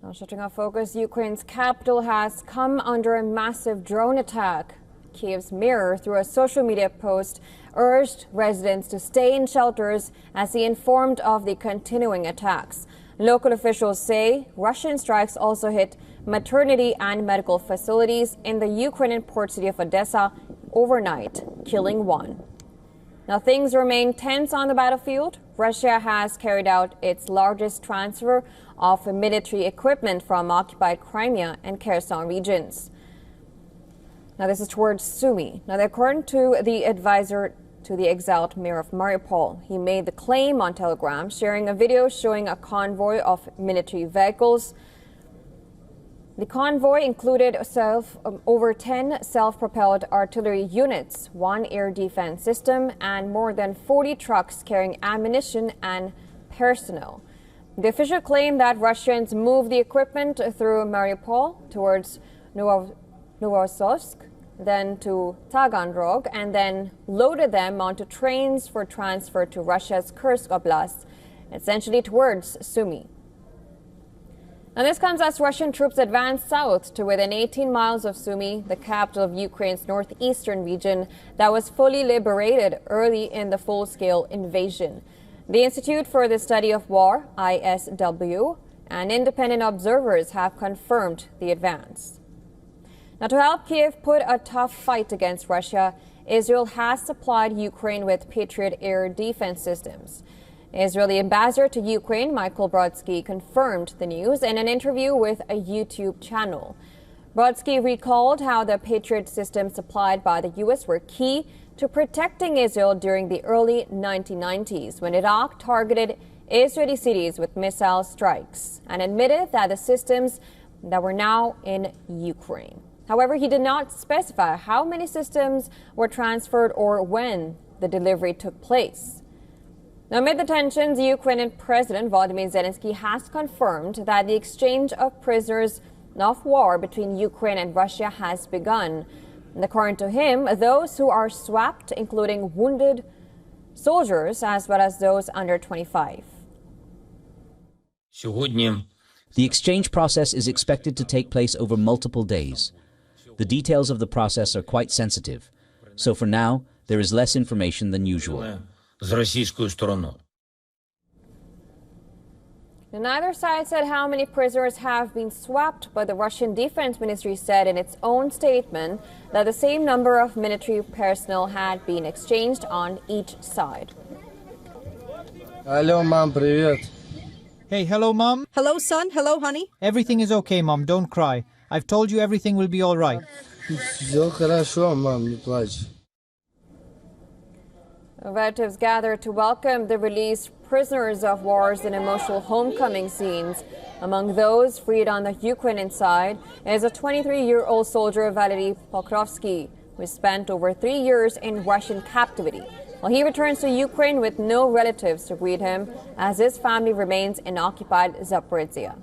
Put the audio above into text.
Now, shifting our focus, Ukraine's capital has come under a massive drone attack. Kyiv's mayor, through a social media post, urged residents to stay in shelters as he informed of the continuing attacks. Local officials say Russian strikes also hit maternity and medical facilities in the Ukrainian port city of Odessa overnight, killing one. Now, things remain tense on the battlefield. Russia has carried out its largest transfer of military equipment from occupied Crimea and Kherson regions. Now, this is towards Sumy. Now, according to the advisor to the exiled mayor of Mariupol, he made the claim on Telegram, sharing a video showing a convoy of military vehicles. The convoy included over 10 self-propelled artillery units, 1 air defense system, and more than 40 trucks carrying ammunition and personnel. The official claimed that Russians moved the equipment through Mariupol towards Novosibirsk, then to Taganrog, and then loaded them onto trains for transfer to Russia's Kursk Oblast, essentially towards Sumy. Now, this comes as Russian troops advance south to within 18 miles of Sumy, the capital of Ukraine's northeastern region that was fully liberated early in the full-scale invasion. The Institute for the Study of War, ISW, and independent observers have confirmed the advance. Now, to help Kyiv put a tough fight against Russia, Israel has supplied Ukraine with Patriot air defense systems. Israeli ambassador to Ukraine, Michael Brodsky, confirmed the news in an interview with a YouTube channel. Brodsky recalled how the Patriot systems supplied by the U.S. were key to protecting Israel during the early 1990s when Iraq targeted Israeli cities with missile strikes, and admitted that the systems that were now in Ukraine. However, he did not specify how many systems were transferred or when the delivery took place. Now, amid the tensions, Ukrainian President Volodymyr Zelensky has confirmed that the exchange of prisoners of war between Ukraine and Russia has begun. And according to him, those who are swapped, including wounded soldiers as well as those under 25. The exchange process is expected to take place over multiple days. The details of the process are quite sensitive, so for now, there is less information than usual. Neither side said how many prisoners have been swapped, but the Russian Defense Ministry said in its own statement that the same number of military personnel had been exchanged on each side. Hello, Mom, привет. Hey, hello, Mom. Hello, son. Hello, honey. Everything is okay, Mom. Don't cry. I've told you everything will be all right. Всё хорошо, мам, не плачь. Relatives gathered to welcome the released prisoners of war's and emotional homecoming scenes. Among those freed on the Ukrainian side is a 23-year-old soldier, Valery Pokrovsky, who spent over 3 years in Russian captivity. While he returns to Ukraine with no relatives to greet him, as his family remains in occupied Zaporizhzhia.